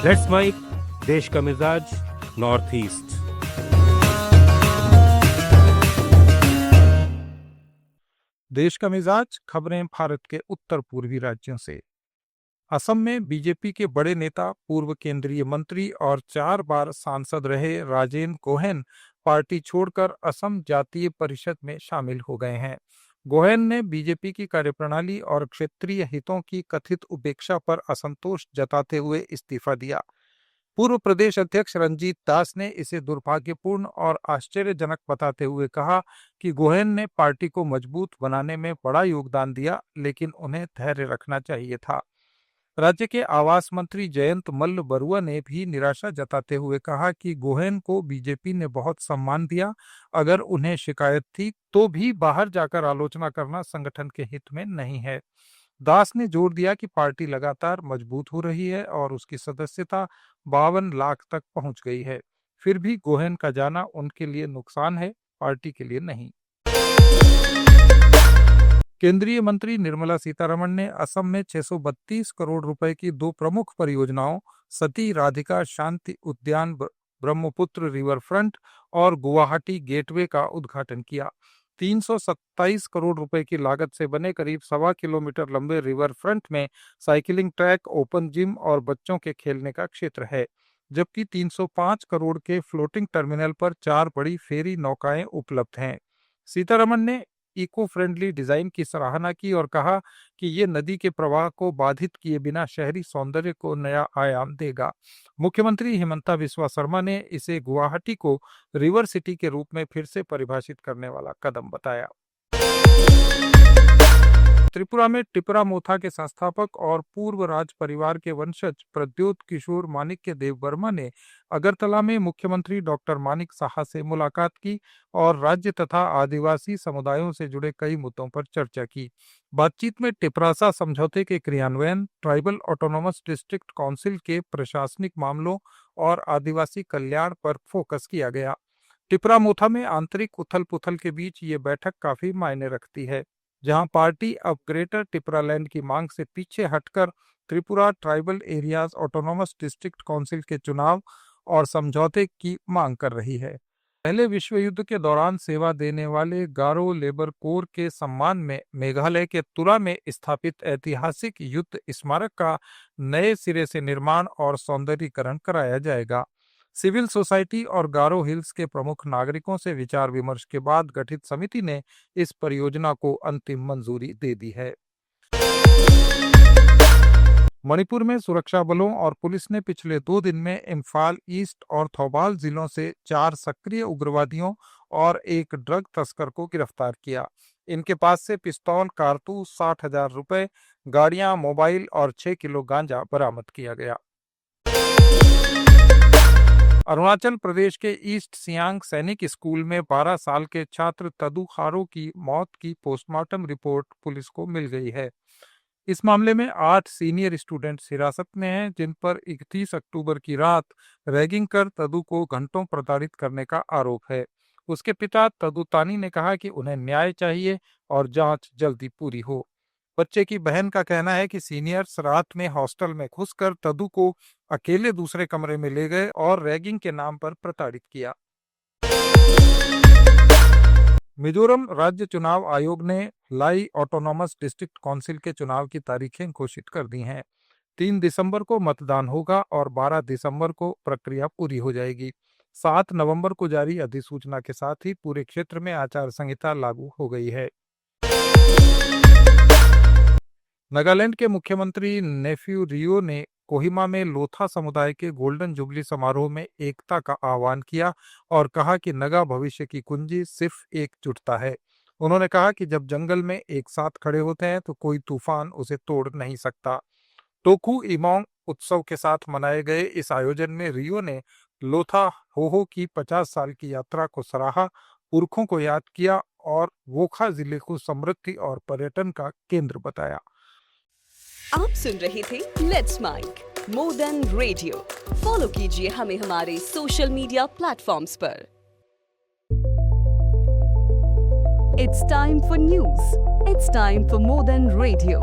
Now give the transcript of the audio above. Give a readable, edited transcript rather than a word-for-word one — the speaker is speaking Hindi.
लेट्स माइक देश का मिजाज नॉर्थ ईस्ट। देश का मिजाज खबरें भारत के उत्तर पूर्वी राज्यों से। असम में बीजेपी के बड़े नेता पूर्व केंद्रीय मंत्री और 4 बार सांसद रहे राजेंद्र गोहेन पार्टी छोड़कर असम जातीय परिषद में शामिल हो गए हैं। गोहेन ने बीजेपी की कार्यप्रणाली और क्षेत्रीय हितों की कथित उपेक्षा पर असंतोष जताते हुए इस्तीफा दिया। पूर्व प्रदेश अध्यक्ष रंजीत दास ने इसे दुर्भाग्यपूर्ण और आश्चर्यजनक बताते हुए कहा कि गोहेन ने पार्टी को मजबूत बनाने में बड़ा योगदान दिया, लेकिन उन्हें धैर्य रखना चाहिए था। राज्य के आवास मंत्री जयंत मल्ल बरुआ ने भी निराशा जताते हुए कहा कि गोहेन को बीजेपी ने बहुत सम्मान दिया। अगर उन्हें शिकायत थी तो भी बाहर जाकर आलोचना करना संगठन के हित में नहीं है। दास ने जोर दिया कि पार्टी लगातार मजबूत हो रही है और उसकी सदस्यता 52 लाख तक पहुंच गई है। फिर भी गोहेन का जाना उनके लिए नुकसान है, पार्टी के लिए नहीं। केंद्रीय मंत्री निर्मला सीतारमण ने असम में 632 करोड़ रुपए की 2 प्रमुख परियोजनाओं सती राधिका शांति उद्यान ब्रह्मपुत्र रिवर फ्रंट और गुवाहाटी गेटवे का उद्घाटन किया। 327 करोड़ रुपए की लागत से बने करीब 1.25 किलोमीटर लंबे रिवर फ्रंट में साइकिलिंग ट्रैक, ओपन जिम और बच्चों के खेलने का क्षेत्र है, जबकि 305 करोड़ के फ्लोटिंग टर्मिनल पर 4 बड़ी फेरी नौकाएं उपलब्ध हैं। सीतारमण ने इको फ्रेंडली डिजाइन की सराहना की और कहा कि ये नदी के प्रवाह को बाधित किए बिना शहरी सौंदर्य को नया आयाम देगा। मुख्यमंत्री हिमंता बिस्वा शर्मा ने इसे गुवाहाटी को रिवर सिटी के रूप में फिर से परिभाषित करने वाला कदम बताया। त्रिपुरा में टिपरा मोथा के संस्थापक और पूर्व राज परिवार के वंशज प्रद्योत किशोर माणिक्य देव वर्मा ने अगरतला में मुख्यमंत्री डॉक्टर मानिक साहा से मुलाकात की और राज्य तथा आदिवासी समुदायों से जुड़े कई मुद्दों पर चर्चा की। बातचीत में टिपरासा समझौते के क्रियान्वयन, ट्राइबल ऑटोनोमस डिस्ट्रिक्ट काउंसिल के प्रशासनिक मामलों और आदिवासी कल्याण पर फोकस किया गया। टिपरा मोथा में आंतरिक उथल पुथल के बीच ये बैठक काफी मायने रखती है, जहां पार्टी अब ग्रेटर टिपरालैंड की मांग से पीछे हटकर Tripura tribal areas autonomous district council के चुनाव और समझौते की मांग कर रही है। पहले विश्व युद्ध के दौरान सेवा देने वाले गारो लेबर कोर के सम्मान में मेघालय के तुरा में स्थापित ऐतिहासिक युद्ध स्मारक का नए सिरे से निर्माण और सौंदर्यीकरण कराया जाएगा। सिविल सोसाइटी और गारो हिल्स के प्रमुख नागरिकों से विचार विमर्श के बाद गठित समिति ने इस परियोजना को अंतिम मंजूरी दे दी है। मणिपुर में सुरक्षा बलों और पुलिस ने पिछले 2 दिन में इम्फाल ईस्ट और थौबाल जिलों से 4 सक्रिय उग्रवादियों और एक ड्रग तस्कर को गिरफ्तार किया। इनके पास से पिस्तौल, कारतूस, 60,000 रुपए, गाड़ियां, मोबाइल और 6 किलो गांजा बरामद किया गया। अरुणाचल प्रदेश के ईस्ट सियांग सैनिक स्कूल में 12 साल के छात्र तदु खारो की मौत की पोस्टमार्टम रिपोर्ट पुलिस को मिल गई है। इस मामले में 8 सीनियर स्टूडेंट्स हिरासत में हैं, जिन पर 31 अक्टूबर की रात रैगिंग कर तदु को घंटों प्रताड़ित करने का आरोप है। उसके पिता तदु तानी ने कहा कि उन्हें न्याय चाहिए और जांच जल्दी पूरी हो। बच्चे की बहन का कहना है कि सीनियर्स रात में हॉस्टल में घुसकर तदु को अकेले दूसरे कमरे में ले गए और रैगिंग के नाम पर प्रताड़ित किया। मिजोरम राज्य चुनाव आयोग ने लाई ऑटोनोमस डिस्ट्रिक्ट काउंसिल के चुनाव की तारीखें घोषित कर दी हैं। 3 दिसंबर को मतदान होगा और 12 दिसंबर को प्रक्रिया पूरी हो जाएगी। 7 नवंबर को जारी अधिसूचना के साथ ही पूरे क्षेत्र में आचार संहिता लागू हो गई है। नागालैंड के मुख्यमंत्री नेफ्यू रियो ने कोहिमा में लोथा समुदाय के गोल्डन जुबली समारोह में एकता का आह्वान किया और कहा कि नगा भविष्य की कुंजी सिर्फ एकजुटता है। उन्होंने कहा कि जब जंगल में एक साथ खड़े होते हैं तो कोई तूफान उसे तोड़ नहीं सकता। टोकू इमोंग उत्सव के साथ मनाए गए इस आयोजन में रियो ने लोथा होहो की 50 साल की यात्रा को सराहा, पुरखों को याद किया और वोखा जिले को समृद्धि और पर्यटन का केंद्र बताया। आप सुन रहे थे let's mic more than radio. Follow कीजिए हमें हमारे सोशल मीडिया प्लेटफॉर्म्स पर। It's time for news. It's time for more than radio.